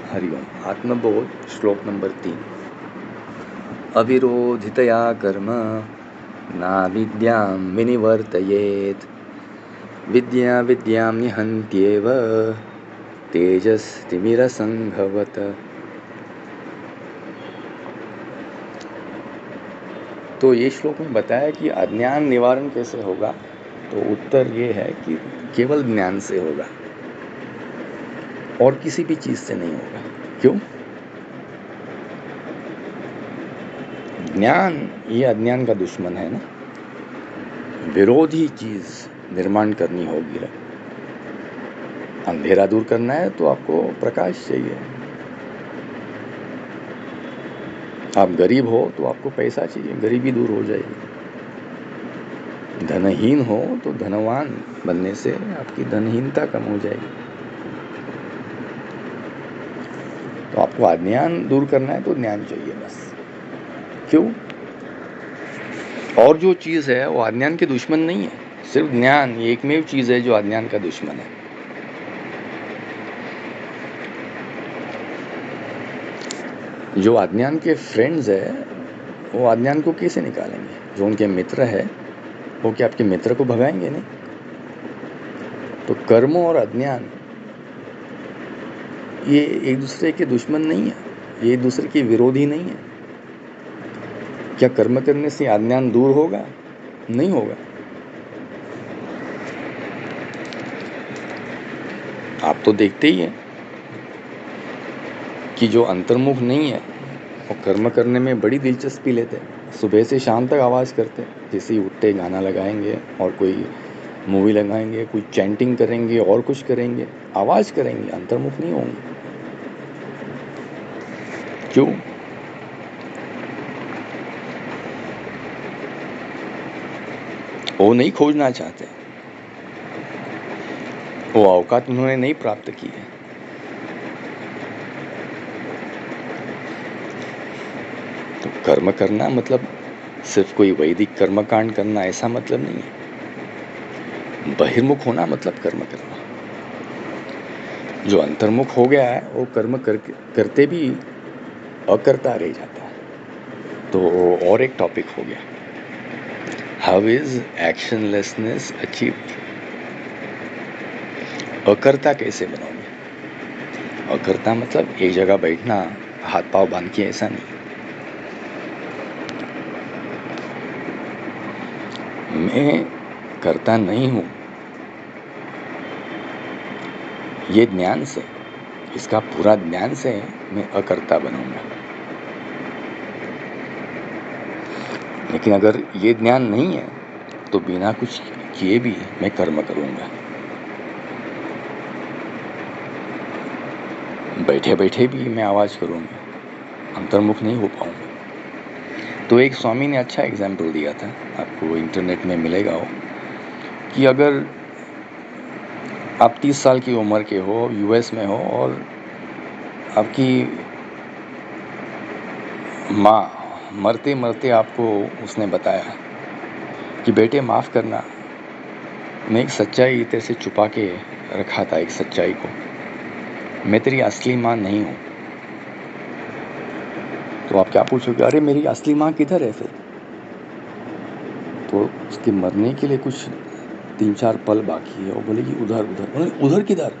हरिओम। आत्मबोध श्लोक नंबर 3। अविरोधितया कर्म नाविद्यां विनिवर्तयेत् विद्या विद्यां निहन्त्येव तेजस्तिमिरसंघवत्। तो ये श्लोक में बताया कि अज्ञान निवारण कैसे होगा। तो उत्तर ये है कि केवल ज्ञान से होगा और किसी भी चीज से नहीं होगा। क्यों? ज्ञान ये अज्ञान का दुश्मन है ना। विरोधी चीज निर्माण करनी होगी। अंधेरा दूर करना है तो आपको प्रकाश चाहिए। आप गरीब हो तो आपको पैसा चाहिए, गरीबी दूर हो जाएगी। धनहीन हो तो धनवान बनने से आपकी धनहीनता कम हो जाएगी। तो आपको अज्ञान दूर करना है तो ज्ञान चाहिए बस। क्यों? और जो चीज है वो अज्ञान के दुश्मन नहीं है। सिर्फ ज्ञान ये एकमेव चीज है जो अज्ञान का दुश्मन है। जो अज्ञान के फ्रेंड्स है वो अज्ञान को कैसे निकालेंगे? जो उनके मित्र है वो क्या आपके मित्र को भगाएंगे? नहीं। तो कर्म और अज्ञान ये एक दूसरे के दुश्मन नहीं है, ये एक दूसरे के विरोधी नहीं है। क्या कर्म करने से अज्ञान दूर होगा? नहीं होगा। आप तो देखते ही हैं कि जो अंतर्मुख नहीं है वो कर्म करने में बड़ी दिलचस्पी लेते हैं। सुबह से शाम तक आवाज़ करते हैं। जैसे ही उठते गाना लगाएंगे और कोई मूवी लगाएंगे, कोई चैंटिंग करेंगे और कुछ करेंगे, आवाज़ करेंगे, अंतर्मुख नहीं होंगे। क्यों? वो नहीं खोजना चाहते, वो औकात उन्होंने नहीं प्राप्त की है। तो कर्म करना मतलब सिर्फ कोई वैदिक कर्मकांड करना ऐसा मतलब नहीं है। बहिर्मुख होना मतलब कर्म करना। जो अंतर्मुख हो गया है वो कर्म करते भी अकर्ता रह जाता है। तो और एक टॉपिक हो गया, हाउ इज एक्शनलेसनेस अचीव्ड। अकर्ता कैसे बनोगे? अकर्ता मतलब एक जगह बैठना हाथ पांव बांध के, ऐसा नहीं। मैं करता नहीं हूं ये ज्ञान से, इसका पूरा ज्ञान से मैं अकर्ता बनूंगा। लेकिन अगर ये ज्ञान नहीं है तो बिना कुछ किए भी मैं कर्म करूंगा। बैठे बैठे भी मैं आवाज करूंगा, अंतर्मुख नहीं हो पाऊंगा। तो एक स्वामी ने अच्छा एग्जाम्पल दिया था, आपको इंटरनेट में मिलेगा वो, कि अगर आप 30 साल की उम्र के हो, यूएस में हो और आपकी माँ मरते मरते आपको उसने बताया कि बेटे माफ़ करना, मैं एक सच्चाई तेरे से छुपा के रखा था, एक सच्चाई को, मैं तेरी असली माँ नहीं हूँ। तो आप क्या पूछोगे, अरे मेरी असली माँ किधर है फिर? तो उसके मरने के लिए कुछ 3-4 पल बाकी है। वो बोलेगी उधर उधर। उधर किधर?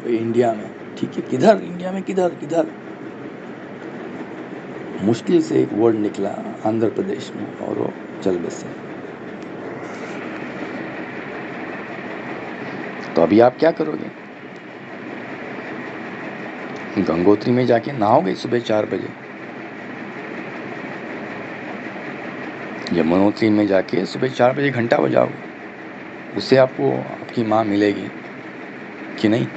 इंडिया में। ठीक है, किधर? इंडिया में किधर किधर? मुश्किल से एक वर्ड निकला, आंध्र प्रदेश में, और वो चल बसे। तो अभी आप क्या करोगे? गंगोत्री में जाके नहाओगे सुबह 4 बजे, यमुनोत्री में जाके सुबह 4 बजे घंटा बजाओगे, उससे आपको आपकी माँ मिलेगी कि नहीं?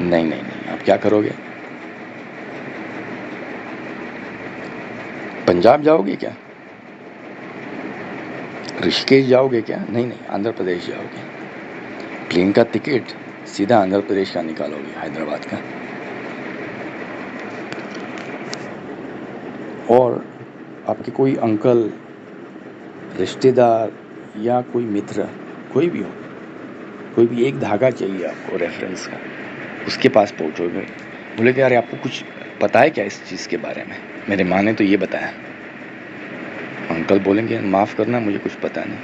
नहीं नहीं नहीं। आप क्या करोगे? पंजाब जाओगे क्या? ऋषिकेश जाओगे क्या? नहीं नहीं, आंध्र प्रदेश जाओगे। प्लेन का टिकट सीधा आंध्र प्रदेश का निकालोगे, हैदराबाद का। और आपके कोई अंकल, रिश्तेदार या कोई मित्र, कोई भी हो, कोई भी एक धागा चाहिए आपको रेफरेंस का, उसके पास पहुँचोगे, बोले कि यार आपको कुछ पता है क्या इस चीज़ के बारे में? मेरे माँ ने तो ये बताया। अंकल बोलेंगे माफ़ करना, मुझे कुछ पता नहीं।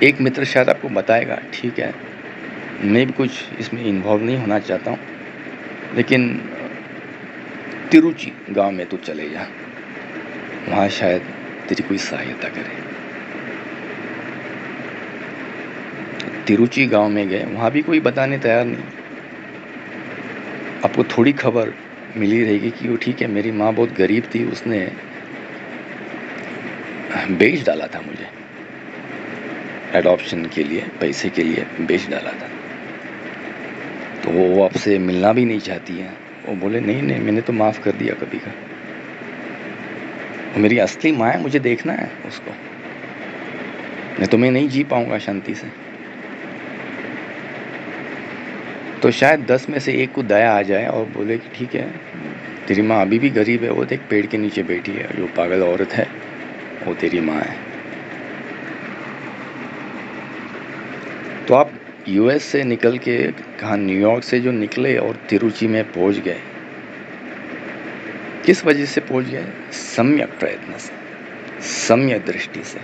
एक मित्र शायद आपको बताएगा, ठीक है मैं भी कुछ इसमें इन्वॉल्व नहीं होना चाहता हूँ, लेकिन तिरुचि गांव में तू चले जा, वहाँ शायद तेरी कोई सहायता करे। तिरुचि गांव में गए, वहाँ भी कोई बताने तैयार नहीं। आपको थोड़ी खबर मिली रहेगी कि वो ठीक है मेरी माँ बहुत गरीब थी, उसने बेच डाला था मुझे, एडॉप्शन के लिए, पैसे के लिए बेच डाला था, तो वो आपसे मिलना भी नहीं चाहती है। वो बोले नहीं नहीं, मैंने तो माफ़ कर दिया कभी का, वो मेरी असली माँ है, मुझे देखना है उसको, नहीं तो मैं नहीं जी पाऊंगा शांति से। तो शायद 10 में से एक को दया आ जाए और बोले कि ठीक है तेरी माँ अभी भी गरीब है, वो देख पेड़ के नीचे बैठी है, जो पागल औरत है वो तेरी माँ है। तो आप यूएस से निकल के कहाँ, न्यूयॉर्क से जो निकले और तिरुचि में पहुंच गए, किस वजह से पहुंच गए? सम्यक प्रयत्न से, सम्यक दृष्टि से।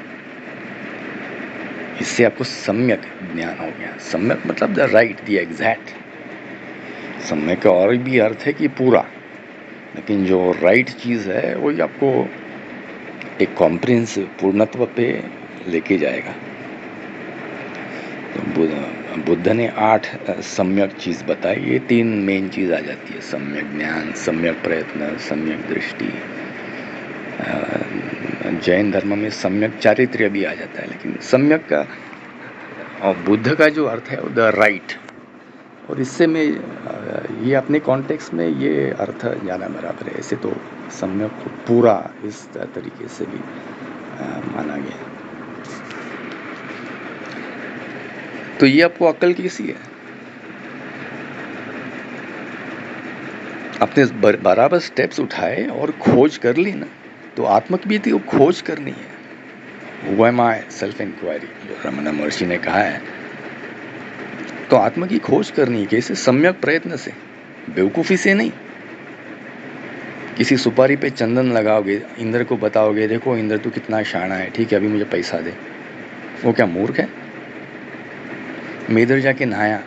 इससे आपको सम्यक ज्ञान हो गया। सम्यक मतलब द राइट, द एग्जैक्ट। सम्यक का और भी अर्थ है कि पूरा, लेकिन जो राइट चीज़ है वही आपको एक कॉम्प्रिहेंसिव पूर्णत्व पे लेके जाएगा। तो बुद्ध ने 8 सम्यक चीज़ बताई, ये 3 मेन चीज़ आ जाती है, सम्यक ज्ञान, सम्यक प्रयत्न, सम्यक दृष्टि। जैन धर्म में सम्यक चारित्र्य भी आ जाता है, लेकिन सम्यक का और बुद्ध का जो अर्थ है वो द राइट। और इससे मैं ये अपने कॉन्टेक्स्ट में ये अर्थ जाना बराबर है। ऐसे तो सम्यक को पूरा इस तरीके से भी माना गया। तो ये आपको अक्ल कैसी है? अपने बराबर स्टेप्स उठाए और खोज कर ली ना, तो आत्मा की भी थी वो खोज करनी है। Who am I? Self inquiry, जो रमना महर्षि ने कहा है। तो आत्मा की खोज करनी है, कैसे? सम्यक प्रयत्न से, बेवकूफ़ी से नहीं। किसी सुपारी पे चंदन लगाओगे, इंद्र को बताओगे देखो इंद्र तू कितना शाना है, ठीक है अभी मुझे पैसा दे, वो क्या मूर्ख है? मैं इधर जाके नहाया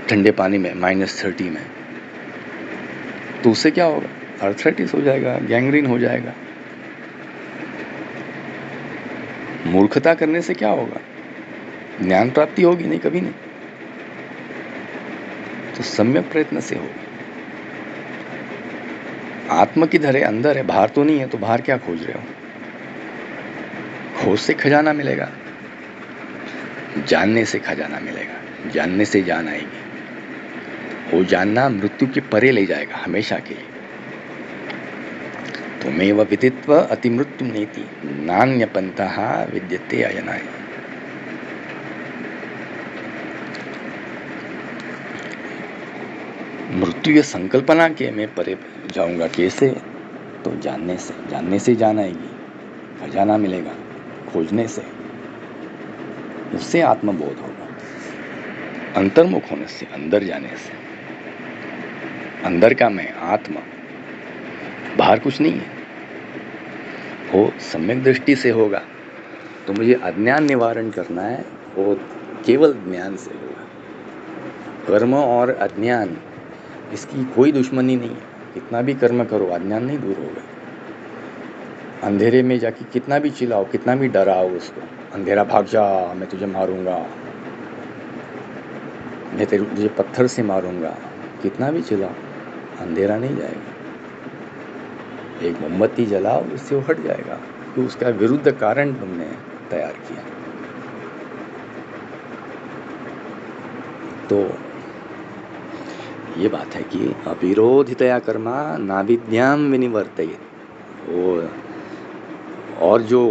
ठंडे पानी में -30 में, तो उससे क्या होगा? आर्थराइटिस हो जाएगा, गैंग्रीन हो जाएगा। मूर्खता करने से क्या होगा? ज्ञान प्राप्ति होगी नहीं, कभी नहीं। तो सम्यक प्रयत्न से होगी। आत्मा किधर है? अंदर है, बाहर तो नहीं है, तो बाहर क्या खोज रहे हो? खोज से खजाना मिलेगा, जानने से खजाना मिलेगा, जानने से जान आएगी। वो जानना मृत्यु के परे ले जाएगा हमेशा के लिए। त्वमेव विदित्व अतिमृत्यु नेति नान्य पंथः विद्यते अयनाय। मृत्यु ये संकल्पना के मैं परे जाऊंगा, कैसे? तो जानने से, जानने से जान आएगी, खजाना मिलेगा खोजने से, उससे आत्मबोध होगा। अंतर्मुख होने से, अंदर जाने से, अंदर का मैं आत्मा, बाहर कुछ नहीं है। वो सम्यक दृष्टि से होगा। तो मुझे अज्ञान निवारण करना है, वो केवल ज्ञान से होगा। कर्म और अज्ञान, इसकी कोई दुश्मनी नहीं है। कितना भी कर्म करो, अज्ञान नहीं दूर होगा। अंधेरे में जाके कितना भी चिल्लाओ, कितना भी डराओ उसको, अंधेरा भाग जा, मैं तुझे मारूंगा, मैं तुझे पत्थर से मारूंगा, कितना भी चिल्लाओ, अंधेरा नहीं जाएगा। एक मोमबत्ती जलाओ, उससे वो हट जाएगा, कि उसका विरुद्ध कारण तुमने तैयार किया। तो ये बात है कि अविरोधितया कर्मा नाविद्याम विनिवर्तयेत्। वो और जो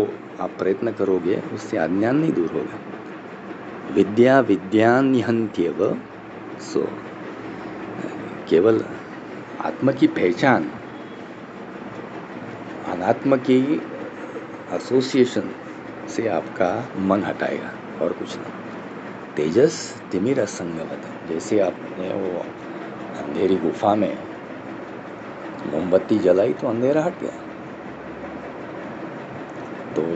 आप प्रयत्न करोगे उससे अज्ञान नहीं दूर होगा। विद्या विद्यान निहन्त्येव। सो केवल आत्मा की पहचान, अनात्मा की एसोसिएशन से आपका मन हटाएगा और कुछ नहीं। तेजस तिमिर असंगवत, जैसे आपने वो अंधेरी गुफा में मोमबत्ती जलाई तो अंधेरा हट गया। तो